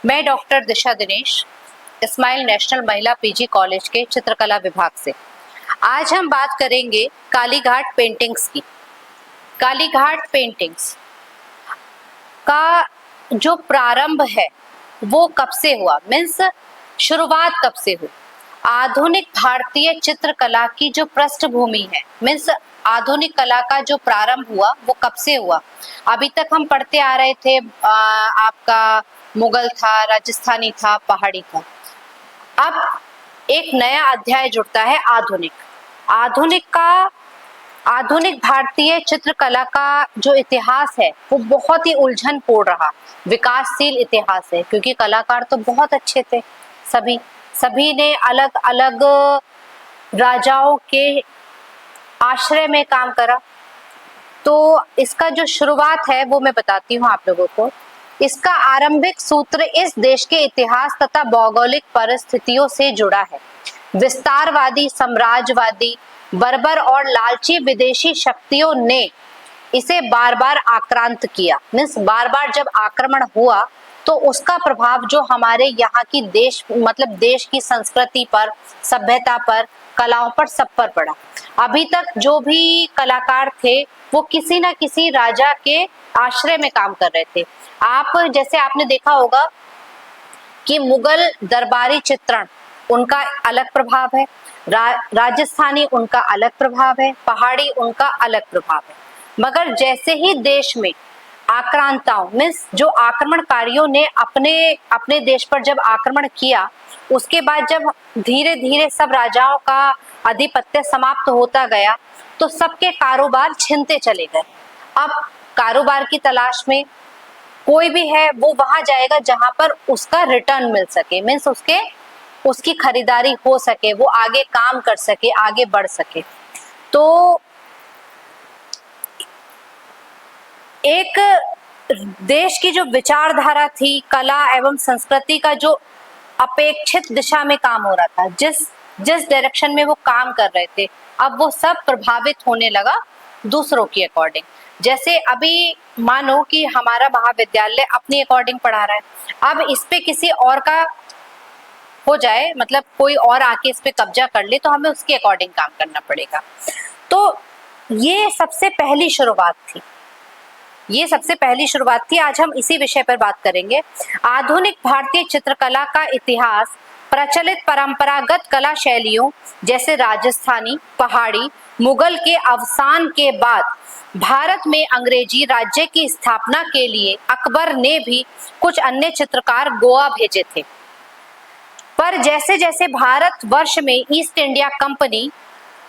मैं डॉक्टर दिशा दिनेश, इस्माइल नेशनल महिला PG college के चित्रकला विभाग से। आज हम बात करेंगे कालीघाट पेंटिंग्स की। कालीघाट पेंटिंग्स का जो प्रारंभ है वो कब से हुआ, मीन्स शुरुआत कब से हुई। आधुनिक भारतीय चित्रकला की जो पृष्ठभूमि है, मीन्स आधुनिक कला का जो प्रारंभ हुआ वो कब से हुआ। अभी तक हम पढ़ते आ रहे थे, आपका मुगल था, राजस्थानी था, पहाड़ी था। अब एक नया अध्याय जुड़ता है आधुनिक। आधुनिक भारतीय चित्रकला का जो इतिहास है वो बहुत ही उलझनपूर्ण रहा, विकासशील इतिहास है, क्योंकि कलाकार तो बहुत अच्छे थे। सभी ने अलग अलग राजाओं के आश्रय में काम करा। तो इसका जो शुरुआत है वो मैं बताती हूँ आप लोगों को। इसका आरंभिक सूत्र इस देश के इतिहास तथा भौगोलिक परिस्थितियों से जुड़ा है। विस्तारवादी, साम्राज्यवादी, बर्बर और लालची विदेशी शक्तियों ने इसे बार बार आक्रांत किया। मीन्स बार बार जब आक्रमण हुआ तो उसका प्रभाव जो हमारे यहाँ की देश की संस्कृति पर, सभ्यता पर, कलाओं पर, सब पर पड़ा। अभी तक जो भी कलाकार थे वो किसी ना किसी राजा के आश्रय में काम कर रहे थे। जैसे आपने देखा होगा कि मुगल दरबारी चित्रण, उनका अलग प्रभाव है, राजस्थानी उनका अलग प्रभाव है, पहाड़ी उनका अलग प्रभाव है। मगर जैसे ही देश में आक्रांताओं, मीन्स जो आक्रमणकारियों ने अपने देश पर जब आक्रमण किया, उसके बाद जब धीरे धीरे सब राजाओं का आधिपत्य समाप्त होता गया तो सबके कारोबार छिनते चले गए। अब कारोबार की तलाश में कोई भी है वो वहां जाएगा जहां पर उसका रिटर्न मिल सके, मीन्स उसकी खरीदारी हो सके, वो आगे काम कर सके, आगे बढ़ सके। तो एक देश की जो विचारधारा थी, कला एवं संस्कृति का जो अपेक्षित दिशा में काम हो रहा था, जिस डायरेक्शन में वो काम कर रहे थे, अब वो सब प्रभावित होने लगा दूसरों की अकॉर्डिंग। जैसे अभी मानो कि हमारा महाविद्यालय अपनी अकॉर्डिंग पढ़ा रहा है, अब इस पे किसी और का हो जाए, मतलब कोई और आके इस पे कब्जा कर ले, तो हमें उसके अकॉर्डिंग काम करना पड़ेगा। तो ये सबसे पहली शुरुआत थी। आज हम इसी विषय पर बात करेंगे। आधुनिक भारतीय चित्रकला का इतिहास प्रचलित परंपरागत कला शैलियों जैसे राजस्थानी, पहाड़ी, मुगल के अवसान के बाद भारत में अंग्रेजी राज्य की स्थापना के लिए अकबर ने भी कुछ अन्य चित्रकार गोवा भेजे थे। पर जैसे जैसे भारत वर्ष में ईस्ट इंडिया कंपनी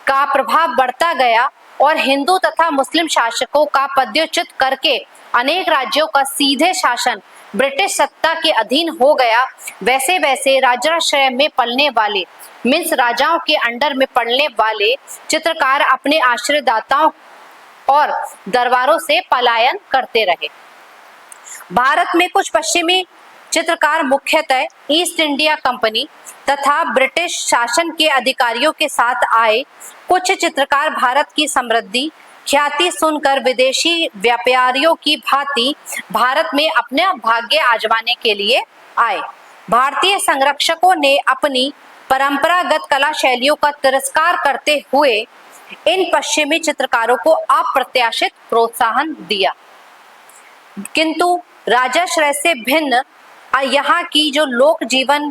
का प्रभाव बढ़ता गया और हिंदू तथा मुस्लिम शासकों का पदच्युत करके अनेक राज्यों का सीधे शासन ब्रिटिश सत्ता के अधीन हो गया, वैसे वैसे राजाश्रय में पलने वाले, मीन्स राजाओं के अंडर में पड़ने वाले चित्रकार अपने आश्रयदाताओं और दरबारों से पलायन करते रहे। भारत में कुछ पश्चिमी चित्रकार मुख्यतः ईस्ट इंडिया कंपनी तथा ब्रिटिश शासन के अधिकारियों के साथ आए। कुछ चित्रकार भारत की समृद्धि ख्याति सुनकर विदेशी व्यापारियों की भांति भारत में अपना भाग्य आजमाने के लिए आए। भारतीय संरक्षकों ने अपनी परंपरागत कला शैलियों का तिरस्कार करते हुए इन पश्चिमी चित्रकारों को अप्रत्याशित प्रोत्साहन दिया, किंतु राजाश्रय से भिन्न यहाँ की जो लोक जीवन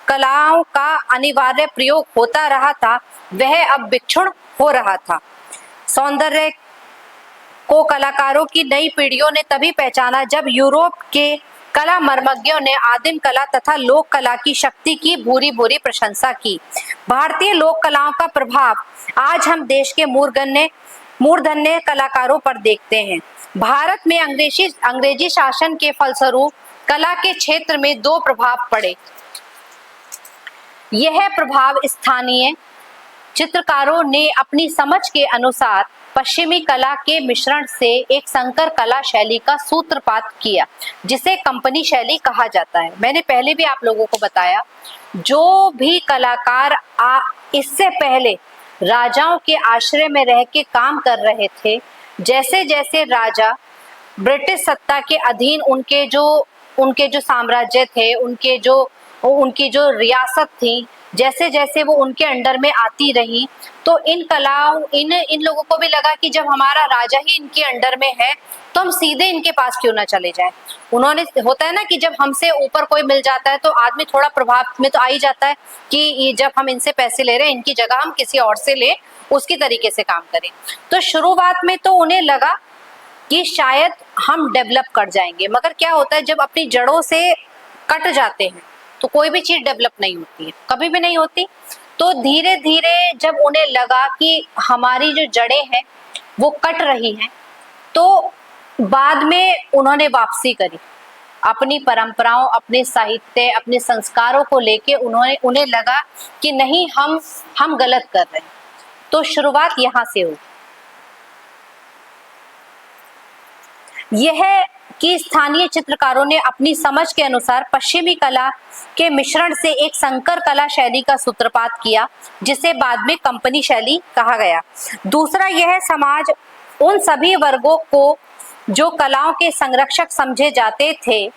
कलाओं का अनिवार्य प्रयोग होता रहा था, वह अब विक्षुण हो रहा था। सौंदर्य को कलाकारों की नई पीढ़ियों ने तभी पहचाना जब यूरोप के कला मर्मज्ञों ने आदिम कला तथा लोक कला की शक्ति की भूरी भूरी प्रशंसा की। भारतीय लोक कलाओं का प्रभाव आज हम देश के मूर्धन्य कलाकारों पर देखते हैं। भारत में अंग्रेजी शासन के फलस्वरूप कला के क्षेत्र में दो प्रभाव पड़े। यह प्रभाव स्थानीय चित्रकारों ने अपनी समझ के अनुसार पश्चिमी कला के मिश्रण से एक संकर कला शैली का सूत्रपात किया, जिसे कंपनी शैली कहा जाता है। मैंने पहले भी आप लोगों को बताया, जो भी कलाकार इससे पहले राजाओं के आश्रय में रह के काम कर रहे थे, जैसे जैसे राजा ब्रिटिश सत्ता के अधीन उनके जो उनके जो साम्राज्य थे, उनकी जो रियासत थी, जैसे जैसे वो उनके अंडर में आती रही, तो इन कलाओं इन लोगों को भी लगा कि जब हमारा राजा ही इनके अंडर में है तो हम सीधे इनके पास क्यों ना चले जाएं। उन्होंने, होता है ना कि जब हमसे ऊपर कोई मिल जाता है तो आदमी थोड़ा प्रभाव में तो आ ही जाता है कि ये जब हम इनसे पैसे ले रहे हैं, इनकी जगह हम किसी और से ले, उसकी तरीके से काम करें। तो शुरुआत में तो उन्हें लगा कि शायद हम डेवलप कर जाएंगे, मगर क्या होता है जब अपनी जड़ों से कट जाते हैं तो कोई भी चीज डेवलप नहीं होती है, कभी भी नहीं होती। तो धीरे धीरे जब उन्हें लगा कि हमारी जो जड़ें हैं वो कट रही हैं, तो बाद में उन्होंने वापसी करी अपनी परंपराओं, अपने साहित्य, अपने संस्कारों को लेके। उन्हें लगा कि नहीं, हम गलत कर रहे हैं। तो शुरुआत यहाँ से हुई। यह कि स्थानीय चित्रकारों ने अपनी समझ के अनुसार पश्चिमी कला के मिश्रण से एक संकर कला शैली का सूत्रपात किया, जिसे बाद में कंपनी शैली कहा गया। दूसरा, यह समाज उन सभी वर्गों को जो कलाओं के संरक्षक समझे जाते थे,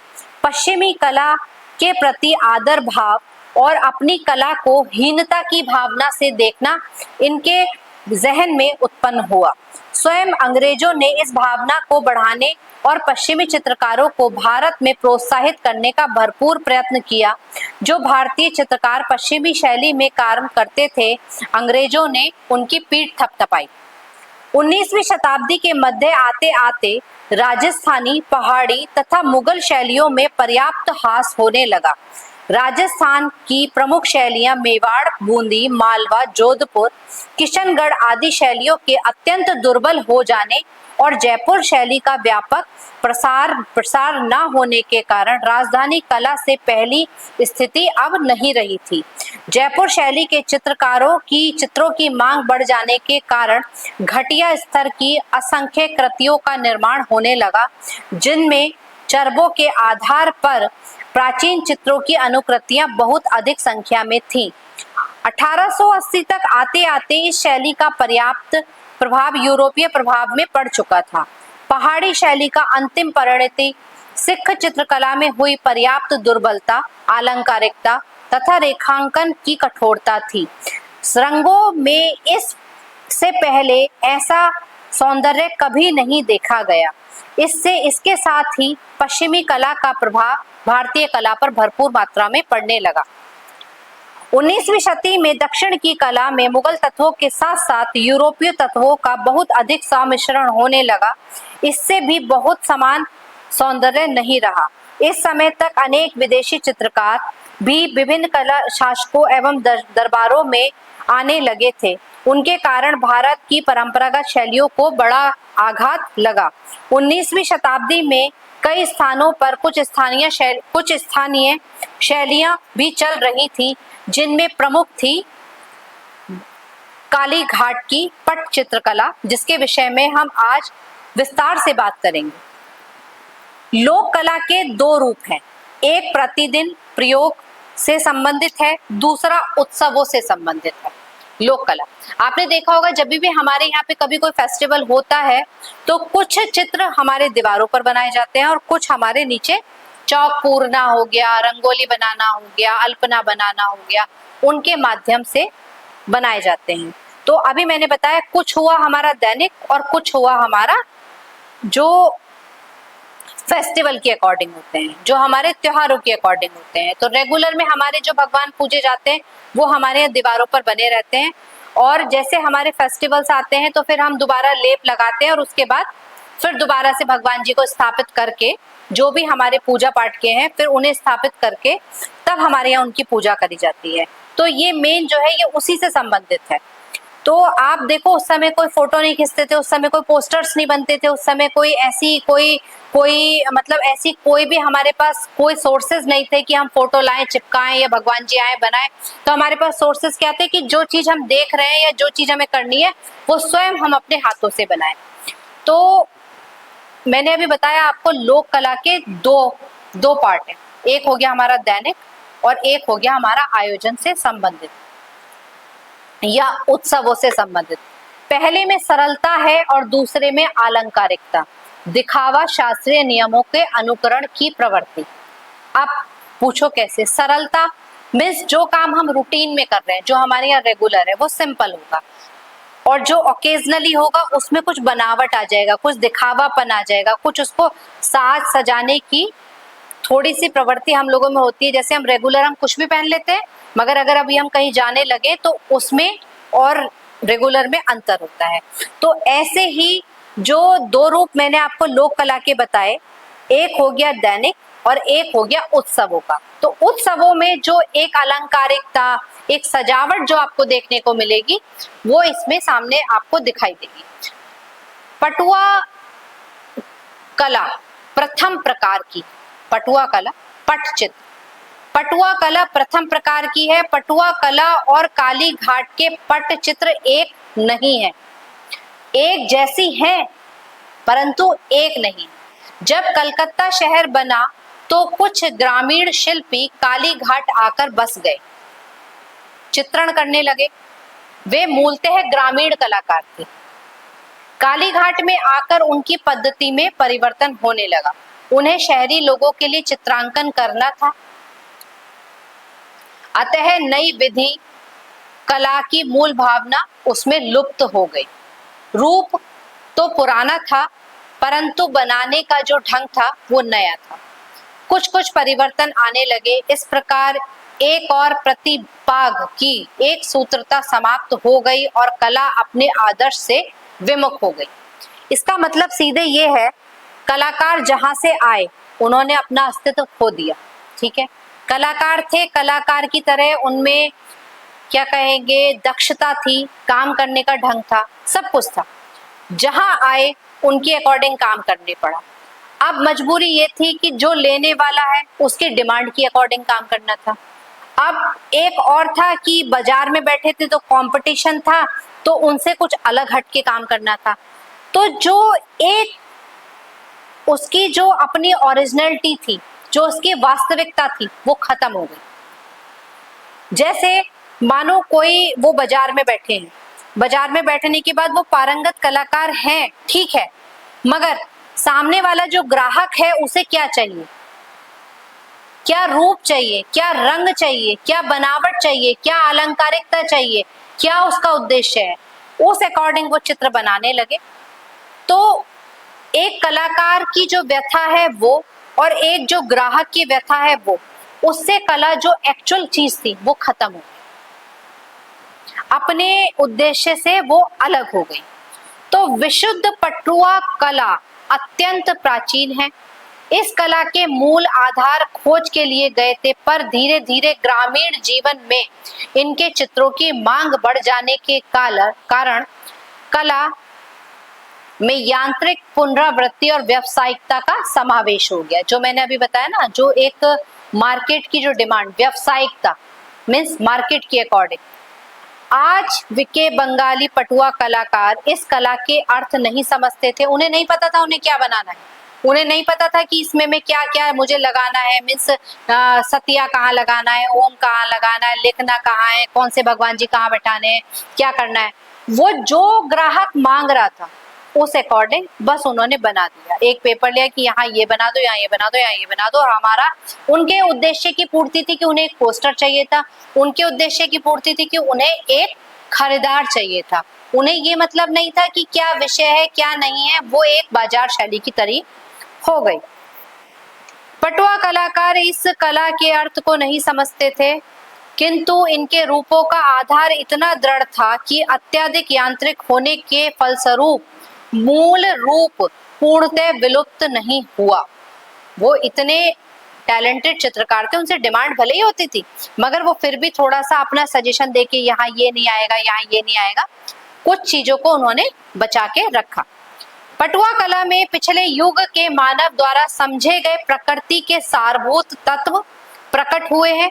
पश्चिमी कला के प्रति आदर भाव और अपनी कला को हीनता की भावना से देखना इनके जहन में उत्पन्न हुआ। स्वयं अंग्रेजों ने इस भावना को बढ़ाने और पश्चिमी चित्रकारों को भारत में प्रोत्साहित करने का भरपूर प्रयत्न किया। जो भारतीय चित्रकार पश्चिमी शैली में कार्य करते थे, अंग्रेजों ने उनकी पीठ थपथपाई। 19वीं शताब्दी के मध्य आते आते राजस्थानी, पहाड़ी तथा मुगल शैलियों में पर्याप्त हास होने लगा। राजस्थान की प्रमुख शैलियां मेवाड़, बूंदी, मालवा, जोधपुर, किशनगढ़ आदि शैलियों के अत्यंत दुर्बल हो जाने और जयपुर शैली का व्यापक प्रसार न होने के कारण राजधानी कला से पहली स्थिति अब नहीं रही थी। जयपुर शैली के चित्रों की मांग बढ़ जाने के कारण घटिया स्तर की असंख्य कृतियों का निर्माण होने लगा, जिनमें चरबों के आधार पर प्राचीन चित्रों की अनुकृतियां बहुत अधिक संख्या में थीं। 1880 तक आते आते इस शैली का पर्याप्त प्रभाव यूरोपीय प्रभाव में पड़ चुका था। पहाड़ी शैली का अंतिम परिणति सिख चित्रकला में हुई पर्याप्त दुर्बलता, आलंकारिकता तथा रेखांकन की कठोरता थी। रंगों में इससे पहले ऐसा सौंदर्य कभी नहीं देखा गया। इसके साथ ही पश्चिमी कला का प्रभाव भारतीय कला पर भरपूर मात्रा में पड़ने लगा। 19वीं शताब्दी में दक्षिण की कला में मुगल तत्वों के साथ साथ यूरोपीय तत्वों का बहुत अधिक सम्मिश्रण होने लगा। इससे भी बहुत समान सौंदर्य नहीं रहा। इस समय तक अनेक विदेशी चित्रकार भी विभिन्न कला शासकों एवं दरबारों में आने लगे थे। उनके कारण भारत की परंपरागत शैलियों को बड़ा आघात लगा। 19वीं शताब्दी में कई स्थानों पर कुछ स्थानीय शैलियां भी चल रही थी, जिनमें प्रमुख थी काली घाट की पट चित्रकला, जिसके विषय में हम आज विस्तार से बात करेंगे। लोक कला के दो रूप हैं, एक प्रतिदिन प्रयोग से संबंधित है, दूसरा उत्सवों से संबंधित है। लोक कला, आपने देखा होगा जब भी हमारे यहाँ पे कभी कोई फेस्टिवल होता है तो कुछ चित्र हमारे दीवारों पर बनाए जाते हैं और कुछ हमारे नीचे चौक पूरना हो गया, रंगोली बनाना हो गया, अल्पना बनाना हो गया, उनके माध्यम से बनाए जाते हैं। तो अभी मैंने बताया कुछ हुआ हमारा दैनिक और कुछ हुआ हमारा जो फेस्टिवल के अकॉर्डिंग होते हैं, जो हमारे त्योहारों के अकॉर्डिंग होते हैं। तो रेगुलर में हमारे जो भगवान पूजे जाते हैं वो हमारे दीवारों पर बने रहते हैं, और जैसे हमारे फेस्टिवल्स आते हैं तो फिर हम दोबारा लेप लगाते हैं और उसके बाद फिर दोबारा से भगवान जी को स्थापित करके, जो भी हमारे पूजा पाठ के हैं, फिर उन्हें स्थापित करके तब हमारे यहाँ उनकी पूजा करी जाती है। तो ये मेन जो है ये उसी से संबंधित है। तो आप देखो उस समय कोई फोटो नहीं खींचते थे, उस समय कोई पोस्टर्स नहीं बनते थे, उस समय कोई ऐसी कोई भी हमारे पास कोई सोर्सेज नहीं थे कि हम फोटो लाएं, चिपकाएं या भगवान जी आए बनाएं। तो हमारे पास सोर्सेज क्या थे कि जो चीज हम देख रहे हैं या जो चीज हमें करनी है वो स्वयं हम अपने हाथों से बनाएं। तो मैंने अभी बताया आपको लोक कला के दो पार्ट है, एक हो गया हमारा दैनिक और एक हो गया हमारा आयोजन से संबंधित या उत्सवों से संबंधित। पहले में सरलता है और दूसरे में अलंकारिकता, दिखावा, शास्त्रीय नियमों के अनुकरण की प्रवृत्ति। आप पूछो कैसे? सरलता मीन्स जो काम हम रूटीन में कर रहे हैं, जो हमारे यहाँ रेगुलर है, वो सिंपल होगा, और जो ओकेजनली होगा उसमें कुछ बनावट आ जाएगा, कुछ दिखावापन आ जाएगा, कुछ उसको साज सजाने की थोड़ी सी प्रवृत्ति हम लोगों में होती है। जैसे हम रेगुलर हम कुछ भी पहन लेते हैं, मगर अगर अभी हम कहीं जाने लगे तो उसमें और रेगुलर में अंतर होता है। तो ऐसे ही जो दो रूप मैंने आपको लोक कला के बताए, एक हो गया दैनिक और एक हो गया उत्सवों का। तो उत्सवों में जो एक अलंकारिकता, एक सजावट जो आपको देखने को मिलेगी, वो इसमें सामने आपको दिखाई देगी। पटुआ कला प्रथम प्रकार की, पटुआ कला पटचित्र, पटुआ कला प्रथम प्रकार की है। पटुआ कला और काली घाट के पटचित्र एक नहीं है, एक जैसी है परंतु एक नहीं। जब कलकत्ता शहर बना तो कुछ ग्रामीण शिल्पी काली घाट आकर बस गए, चित्रण करने लगे। वे मूलतः ग्रामीण कलाकार थे। काली घाट में आकर उनकी पद्धति में परिवर्तन होने लगा। उन्हें शहरी लोगों के लिए चित्रांकन करना था, अतः नई विधि कला की मूल भावना उसमें लुप्त हो गई। रूप तो पुराना था परंतु बनाने का जो ढंग था वो नया था। कुछ कुछ परिवर्तन आने लगे। इस प्रकार एक और प्रतिपाग की एक सूत्रता समाप्त हो गई और कला अपने आदर्श से विमुख हो गई। इसका मतलब सीधे ये है, कलाकार जहां से आए उन्होंने अपना अस्तित्व खो दिया। ठीक है, कलाकार थे, कलाकार की तरह उनमें क्या कहेंगे, दक्षता थी, काम करने का ढंग था, सब कुछ था। जहां आए उनके अकॉर्डिंग काम करने पड़ा। अब मजबूरी ये थी कि जो लेने वाला है उसके डिमांड की अकॉर्डिंग काम करना था। अब एक और था कि बाजार में बैठे थे तो कंपटीशन था, तो उनसे कुछ अलग हट के काम करना था। तो जो एक उसकी जो अपनी ओरिजिनलिटी थी, जो उसकी वास्तविकता थी, वो खत्म हो गई। जैसे मानो कोई वो बाजार में बैठे हैं, बाजार में बैठने के बाद वो पारंगत कलाकार हैं, ठीक है, मगर सामने वाला जो ग्राहक है उसे क्या चाहिए, क्या रूप चाहिए, क्या रंग चाहिए, क्या बनावट चाहिए, क्या अलंकारिकता चाहिए, क्या उसका उद्देश्य है, उस अकॉर्डिंग वो चित्र बनाने लगे। तो एक कलाकार की जो व्यथा है वो, और एक जो ग्राहक की व्यथा है वो, उससे कला जो एक्चुअल चीज थी वो खत्म हो गई, अपने उद्देश्य से वो अलग हो गई। तो विशुद्ध पटुआ कला अत्यंत प्राचीन है। इस कला के मूल आधार खोज के लिए गए थे, पर धीरे धीरे ग्रामीण जीवन में इनके चित्रों की मांग बढ़ जाने के कारण कला में यांत्रिक पुनरावृत्ति और व्यावसायिकता का समावेश हो गया। जो मैंने अभी बताया ना, जो एक मार्केट की जो डिमांड, व्यावसायिकता मीन्स मार्केट के अकॉर्डिंग। आज के बंगाली पटुआ कलाकार इस कला के अर्थ नहीं समझते थे। उन्हें नहीं पता था उन्हें क्या बनाना है, उन्हें नहीं पता था कि इसमें में क्या क्या मुझे लगाना है, मीन्स सतिया कहाँ लगाना है, ओम कहाँ लगाना है, लिखना कहाँ है, कौन से भगवान जी कहाँ बैठाने हैं, क्या करना है। वो जो ग्राहक मांग रहा था उस अकॉर्डिंग बस उन्होंने बना दिया। एक पेपर लिया कि यहाँ ये बना दो, यहाँ ये बना दो, यहाँ ये बना दो, और हमारा उनके उद्देश्य की पूर्ति थी कि उन्हें एक पोस्टर चाहिए था, उनके उद्देश्य की पूर्ति थी कि उन्हें एक खरीदार चाहिए था। उन्हें ये मतलब नहीं था कि क्या विषय है क्या नहीं है, वो एक बाजार शैली की तरह हो गई। पटुआ कलाकार इस कला के अर्थ को नहीं समझते थे, किंतु इनके रूपों का आधार इतना दृढ़ था कि अत्यधिक यांत्रिक होने के फलस्वरूप मूल रूप पूर्णतः विलुप्त नहीं हुआ। वो इतने टैलेंटेड चित्रकार थे, उनसे डिमांड भले ही होती थी, मगर वो फिर भी थोड़ा सा अपना सजेशन देके यहाँ ये नहीं आएगा, यहाँ ये नहीं आएगा, कुछ चीजों को उन्होंने बचा के रखा। पटुआ कला में पिछले युग के मानव द्वारा समझे गए प्रकृति के सारभूत तत्व प्रकट हुए हैं।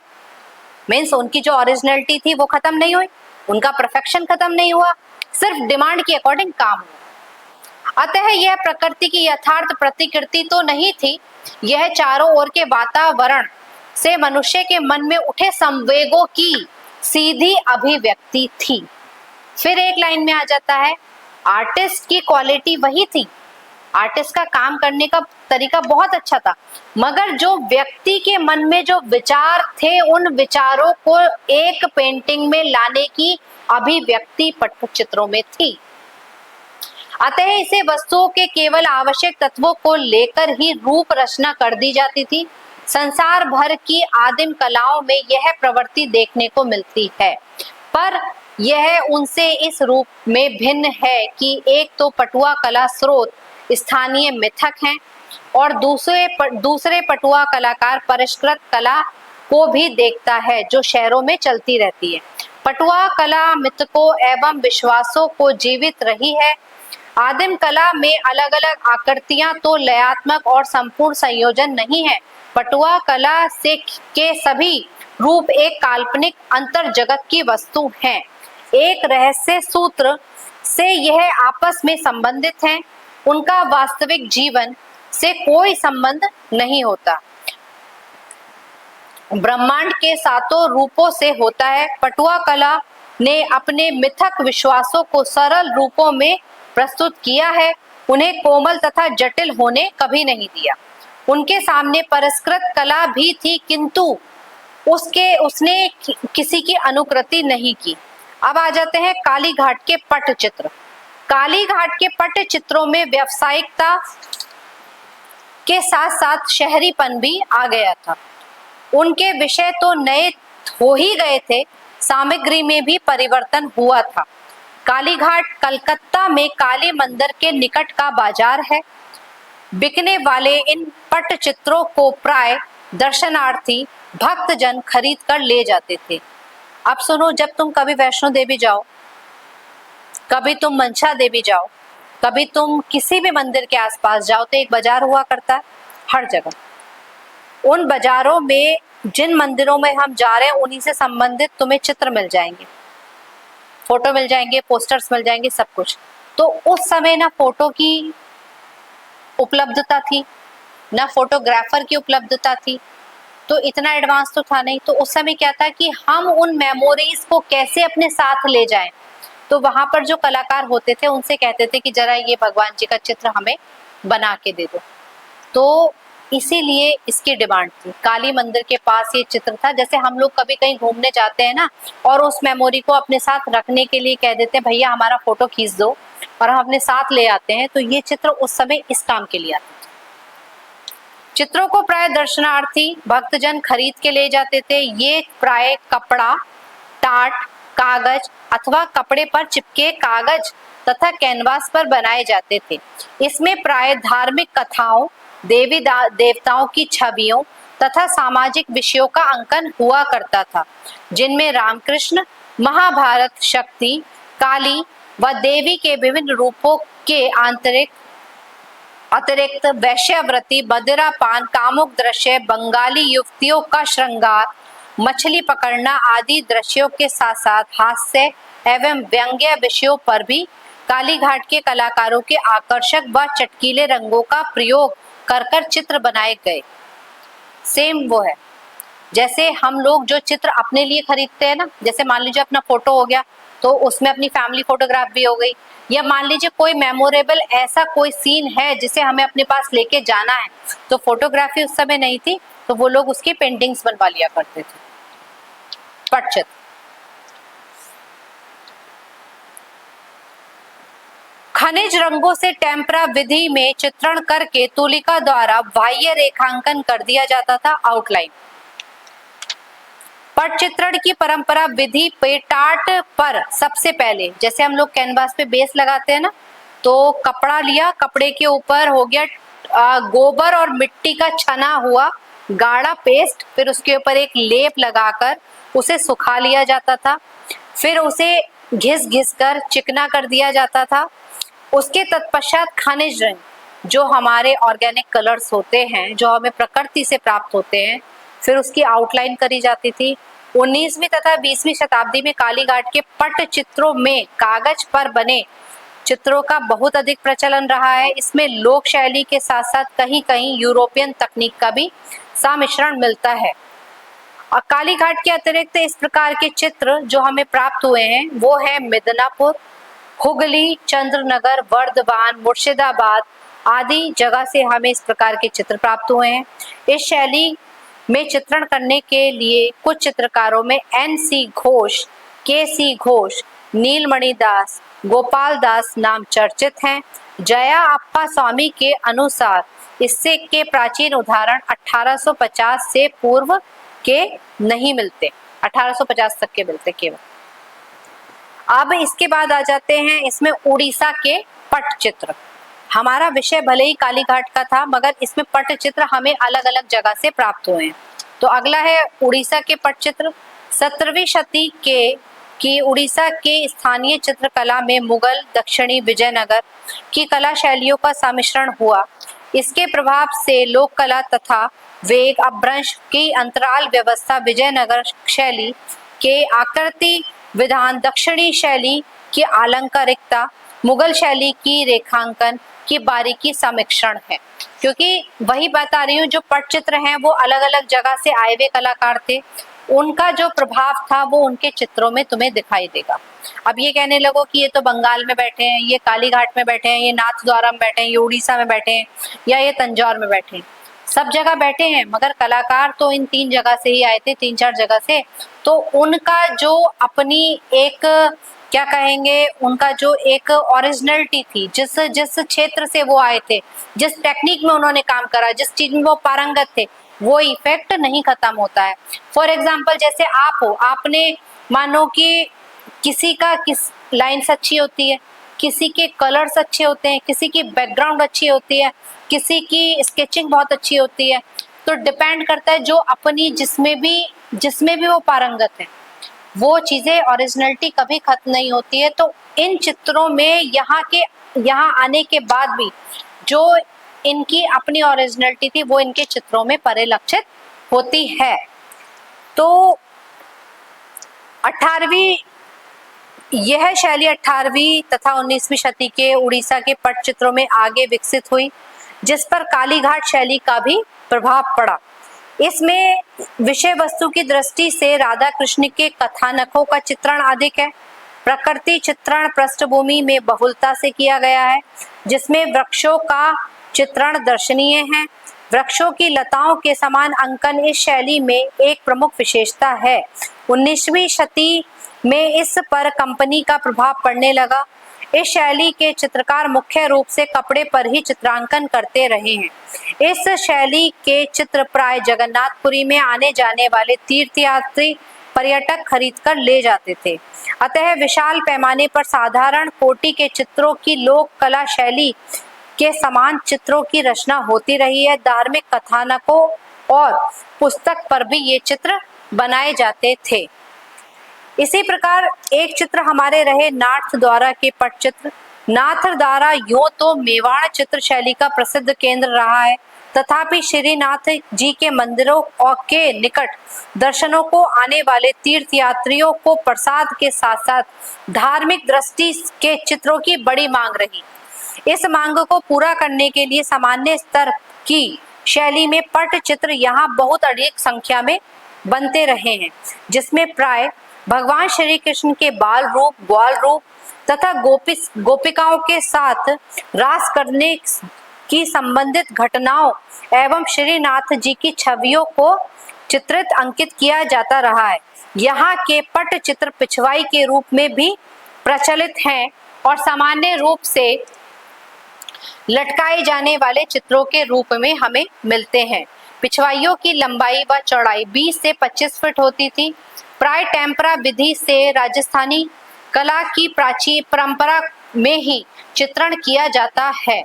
मीन्स उनकी जो ओरिजिनलिटी थी वो खत्म नहीं हुई, उनका परफेक्शन खत्म नहीं हुआ, सिर्फ डिमांड के अकॉर्डिंग काम हुआ। अतः यह प्रकृति की यथार्थ प्रतिकृति तो नहीं थी, यह चारों ओर के वातावरण से मनुष्य के मन में उठे संवेगों की सीधी अभिव्यक्ति थी। फिर एक लाइन में आ जाता है, आर्टिस्ट की क्वालिटी वही थी आर्टिस्ट का काम करने का तरीका बहुत अच्छा था, मगर जो व्यक्ति के मन में जो विचार थे उन विचारों को एक पेंटिंग में लाने की अभिव्यक्ति पटचित्रों में थी। अतः इसे वस्तुओं के केवल आवश्यक तत्वों को लेकर ही रूप रचना कर दी जाती थी। संसार भर की आदिम कलाओं में यह प्रवृत्ति देखने को मिलती है, पर यह उनसे इस रूप में भिन्न है कि एक तो पटुआ कला स्रोत स्थानीय मिथक हैं और दूसरे पटुआ कलाकार परिष्कृत कला को भी देखता है जो शहरों में चलती रहती है। पटुआ कला मिथकों एवं विश्वासों को जीवित रही है। आदिम कला में अलग अलग आकृतियां तो लयात्मक और संपूर्ण संयोजन नहीं है। पटुआ कला से के सभी रूप एक काल्पनिक अंतर जगत की वस्तु हैं। एक रहस्य सूत्र से यह आपस में संबंधित हैं। उनका वास्तविक जीवन से कोई संबंध नहीं होता। ब्रह्मांड के सातों रूपों से होता है। पटुआ कला ने अपने मिथक विश्वासों को सरल रूपों में प्रस्तुत किया है, उन्हें कोमल तथा जटिल होने कभी नहीं दिया। उनके सामने परिष्कृत कला भी थी, किंतु उसने किसी की अनुकृति नहीं की। अब आ जाते हैं काली घाट के पटचित्र। काली घाट के पटचित्रों में व्यावसायिकता के साथ साथ शहरीपन भी आ गया था। उनके विषय तो नए हो ही गए थे, सामग्री में भी परिवर्तन हुआ था। कालीघाट कलकत्ता में काली मंदिर के निकट का बाजार है। बिकने वाले इन पटचित्रों को प्राय दर्शनार्थी भक्तजन खरीद कर ले जाते थे। अब सुनो, जब तुम कभी वैष्णो देवी जाओ, कभी तुम मंशा देवी जाओ, कभी तुम किसी भी मंदिर के आसपास जाओ, तो एक बाजार हुआ करता है हर जगह। उन बाजारों में जिन मंदिरों में हम जा रहे हैं उन्हीं से संबंधित तुम्हें चित्र मिल जाएंगे, फोटो मिल जाएंगे, पोस्टर्स मिल जाएंगे, सब कुछ। तो उस समय ना फोटो की उपलब्धता थी, ना फोटोग्राफर की उपलब्धता थी, तो इतना एडवांस तो था नहीं। तो उस समय क्या था कि हम उन मेमोरीज को कैसे अपने साथ ले जाएं। तो वहां पर जो कलाकार होते थे उनसे कहते थे कि जरा ये भगवान जी का चित्र हमें बना के दे दो। तो इसीलिए इसकी डिमांड थी। काली मंदिर के पास ये चित्र था। जैसे हम लोग कभी कहीं घूमने जाते हैं ना, और उस मेमोरी को अपने साथ रखने के लिए कह देते हैं भैया हमारा फोटो खींच दो, और हम अपने साथ ले आते हैं। तो ये चित्र उस समय इस काम के लिए आते थे। चित्रों को प्राय दर्शनार्थी भक्तजन खरीद के ले जाते थे। ये प्राय कपड़ा, टाट, कागज अथवा कपड़े पर चिपके कागज तथा कैनवास पर बनाए जाते थे। इसमें प्राय धार्मिक कथाओं, देवी देवताओं की छवियों तथा सामाजिक विषयों का अंकन हुआ करता था, जिनमें रामकृष्ण, महाभारत, शक्ति, काली व देवी के विभिन्न रूपों के अतिरिक्त वैश्यावृत्ति, मदिरापान, कामुक दृश्य, बंगाली युवतियों का श्रृंगार, मछली पकड़ना आदि दृश्यों के साथ साथ हास्य एवं व्यंग्य विषयों पर भी कालीघाट के कलाकारों के आकर्षक व चटकीले रंगों का प्रयोग कर चित्र बनाए गए। सेम वो है जैसे हम लोग जो चित्र अपने लिए खरीदते हैं ना, जैसे मान लीजिए अपना फोटो हो गया तो उसमें अपनी फैमिली फोटोग्राफ भी हो गई, या मान लीजिए कोई मेमोरेबल ऐसा कोई सीन है जिसे हमें अपने पास लेके जाना है, तो फोटोग्राफी उस समय नहीं थी, तो वो लोग उसकी पेंटिंग्स बनवा लिया करते थे। पटचित्र खनिज रंगों से टेम्परा विधि में चित्रण करके तुलिका द्वारा बाह्य रेखांकन कर दिया जाता था, आउटलाइन। पटचित्रण की परंपरा विधि पे टाट पर सबसे पहले, जैसे हम लोग कैनवास पे बेस लगाते हैं ना, तो कपड़ा लिया, कपड़े के ऊपर हो गया गोबर और मिट्टी का छना हुआ गाढ़ा पेस्ट, फिर उसके ऊपर एक लेप लगाकर उसे सुखा लिया जाता था, फिर उसे घिस घिस कर चिकना कर दिया जाता था। उसके तत्पश्चात खनिज रंग, जो हमारे ऑर्गेनिक कलर्स होते हैं, जो हमें प्रकृति से प्राप्त होते हैं, फिर उसकी आउटलाइन करी जाती थी। 19वीं तथा 20वीं शताब्दी में कालीघाट के पटचित्रों में कागज पर बने चित्रों का बहुत अधिक प्रचलन रहा है। इसमें लोक शैली के साथ साथ कहीं कहीं यूरोपियन तकनीक का भी सम्मिश्रण मिलता है। और कालीघाट के अतिरिक्त इस प्रकार के चित्र जो हमें प्राप्त हुए हैं वो है मिदनापुर, हुगली, चंद्रनगर, वर्धमान, मुर्शिदाबाद, आदि जगह से हमें इस प्रकार के चित्र प्राप्त हुए हैं। इस शैली में चित्रण करने के लिए कुछ चित्रकारों में N.C. घोष, K.C. घोष, नीलमणि दास, गोपाल दास नाम चर्चित हैं। जया अप्पा स्वामी के अनुसार इससे के प्राचीन उदाहरण 1850 से पूर्व के नहीं मिलते, 1850 तक के मिलते केवल। अब इसके बाद आ जाते हैं इसमें उड़ीसा के पटचित्र। हमारा विषय भले ही कालीघाट का था, मगर इसमें पटचित्र हमें अलग अलग जगह से प्राप्त हुए हैं। तो अगला है उड़ीसा के पटचित्र। 17वीं शती के कि उड़ीसा के स्थानीय चित्रकला में मुगल, दक्षिणी विजयनगर की कला शैलियों का सम्मिश्रण हुआ। इसके प्रभाव से लोक कला तथा वेग अपभ्रंश की अंतराल व्यवस्था विजयनगर शैली के आकृति विधान, दक्षिणी शैली की आलंकारिकता, मुगल शैली की रेखांकन की बारीकी समिश्रण है। क्योंकि वही बता रही हूँ, जो पटचित्र हैं वो अलग अलग जगह से आए हुए कलाकार थे, उनका जो प्रभाव था वो उनके चित्रों में तुम्हें दिखाई देगा। अब ये कहने लगो कि ये तो बंगाल में बैठे हैं, ये कालीघाट में बैठे हैं, ये नाथद्वारा में बैठे हैं, ये उड़ीसा में बैठे हैं, या ये तंजौर में बैठे हैं, सब जगह बैठे हैं, मगर कलाकार तो इन 3 जगह से ही आए थे, 3-4 जगह से। तो उनका जो अपनी एक क्या कहेंगे, उनका जो एक ओरिजिनलिटी थी, जिस क्षेत्र से वो आए थे, जिस टेक्निक में उन्होंने काम करा, जिस चीज में वो पारंगत थे, वो इफेक्ट नहीं खत्म होता है। फॉर एग्जाम्पल जैसे आप हो, आपने मानो कि किसी का किस लाइन्स अच्छी होती है, किसी के कलर्स अच्छे होते हैं, किसी की बैकग्राउंड अच्छी होती है, किसी की स्केचिंग बहुत अच्छी होती है। तो डिपेंड करता है जो अपनी जिसमें भी वो पारंगत है, वो चीजें ओरिजिनलिटी कभी खत्म नहीं होती है। तो इन चित्रों में यहाँ आने के बाद भी जो इनकी अपनी ओरिजिनलिटी थी वो इनके चित्रों में परिलक्षित होती है। तो 18वीं यह शैली 18वीं तथा 19वीं शती के उड़ीसा के पटचित्रों में आगे विकसित हुई, जिस पर कालीघाट शैली का भी प्रभाव पड़ा। इसमें विषय वस्तु की दृष्टि से राधा कृष्ण के कथानकों का चित्रण अधिक है। प्रकृति चित्रण पृष्ठभूमि में बहुलता से किया गया है, जिसमें वृक्षों का चित्रण दर्शनीय है। वृक्षों की लताओं के समान अंकन इस शैली में एक प्रमुख विशेषता है। 19वीं शती में इस पर कंपनी का प्रभाव पड़ने लगा। इस शैली के चित्रकार मुख्य रूप से कपड़े पर ही चित्रांकन करते रहे हैं। इस शैली के चित्र प्राय जगन्नाथपुरी में आने जाने वाले तीर्थयात्री पर्यटक खरीदकर ले जाते थे। अतः विशाल पैमाने पर साधारण कोटि के चित्रों की लोक कला शैली के समान चित्रों की रचना होती रही है। धार्मिक कथानकों और पुस्तक पर भी ये चित्र बनाए जाते थे। इसी प्रकार एक चित्र हमारे रहे नाथद्वारा के पटचित्र। नाथद्वारा यूं तो मेवाड़ चित्र शैली का प्रसिद्ध केंद्र रहा है, तथापि श्रीनाथ जी के मंदिरों और के निकट दर्शनों को आने वाले तीर्थयात्रियों को प्रसाद के साथ साथ धार्मिक दृष्टि के चित्रों की बड़ी मांग रही। इस मांग को पूरा करने के लिए सामान्य स्तर की शैली में पटचित्र यहाँ बहुत अधिक संख्या में बनते रहे हैं, जिसमें प्राय भगवान श्री कृष्ण के बाल रूप, ग्वाल रूप तथा गोपिकाओं के साथ रास करने की संबंधित घटनाओं एवं श्रीनाथ जी की छवियों को चित्रित अंकित किया जाता रहा है। यहाँ के पटचित्र पिछवाई के रूप में भी प्रचलित हैं और सामान्य रूप से लटकाए जाने वाले चित्रों के रूप में हमें मिलते हैं। पिछवाइयों की लंबाई व चौड़ाई 20 से 25 फीट होती थी। प्राय टेम्परा विधि से राजस्थानी कला की प्राचीन परंपरा में ही चित्रण किया जाता है।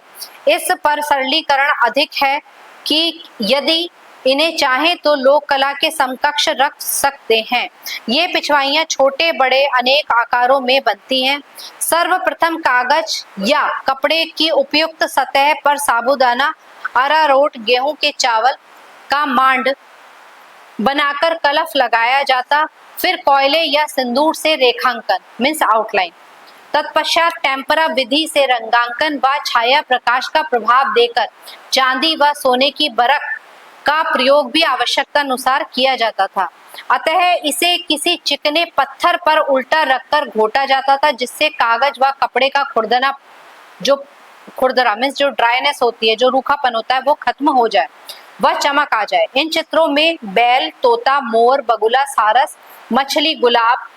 इस पर सरलीकरण अधिक है कि यदि इन्हें चाहें तो लोक कला के समकक्ष रख सकते हैं। ये पिछवाइयाँ छोटे बड़े अनेक आकारों में बनती हैं। सर्वप्रथम कागज या कपड़े की उपयुक्त सतह पर साबूदाना, अरारोट, गेहूं के चावल का मांड बनाकर कलफ लगाया जाता, फिर कोयले या सिंदूर से रेखांकन मीन्स आउटलाइन, तत्पश्चात टेम्परा विधि से रंगांकन व छाया प्रकाश का प्रभाव देकर चांदी व सोने की बरक का प्रयोग भी आवश्यकता अनुसार किया जाता था। अतः इसे किसी चिकने पत्थर पर उल्टा रखकर घोटा जाता था, जिससे कागज व कपड़े का खुरदना जो खुरदरा मीन्स जो ड्राइनेस होती है, जो रूखापन होता है वो खत्म हो जाए, वह चमक आ जाए। इन चित्रों में बैल, तोता, मोर, बगुला, सारस, मछली, गुलाब,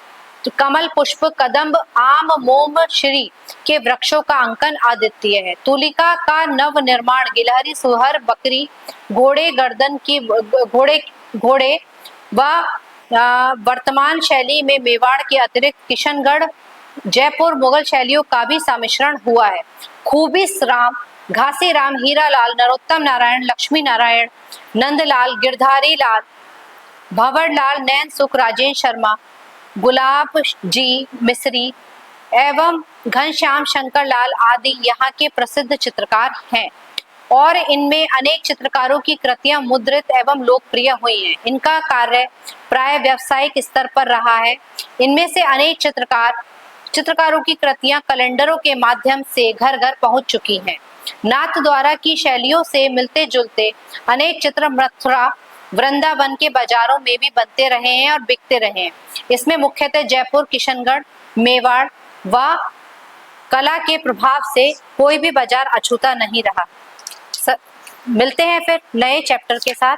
कमल, पुष्प, कदम्ब, आम, मोम, श्री के वृक्षों का अंकन अद्वितीय है। तुलिका का नव निर्माण गिलहरी, सुहर, बकरी, घोड़े, गर्दन की घोड़े व वर्तमान शैली में मेवाड़ के अतिरिक्त किशनगढ़, जयपुर मुगल शैलियों का भी सम्मिश्रण हुआ है। खूबीस राम, घासी राम, हीरा लाल, नरोत्तम नारायण, लक्ष्मी नारायण, नंदलाल, गिरधारी लाल, भंवर लाल, नैन सुख, राजेंद्र शर्मा, गुलाब जी मिस्री एवं घनश्याम शंकर लाल आदि यहाँ के प्रसिद्ध चित्रकार हैं और इनमें अनेक चित्रकारों की कृतियां मुद्रित एवं लोकप्रिय हुई हैं। इनका कार्य प्राय व्यावसायिक स्तर पर रहा है। इनमें से अनेक चित्रकारों की कृतियां कैलेंडरों के माध्यम से घर घर पहुंच चुकी हैं। नाथ द्वारा की शैलियों से मिलते जुलते अनेक चित्र मथुरा, वृंदावन के बाजारों में भी बनते रहे हैं और बिकते रहे हैं। इसमें मुख्यतः जयपुर, किशनगढ़, मेवाड़ व कला के प्रभाव से कोई भी बाजार अछूता नहीं रहा। मिलते हैं फिर नए चैप्टर के साथ।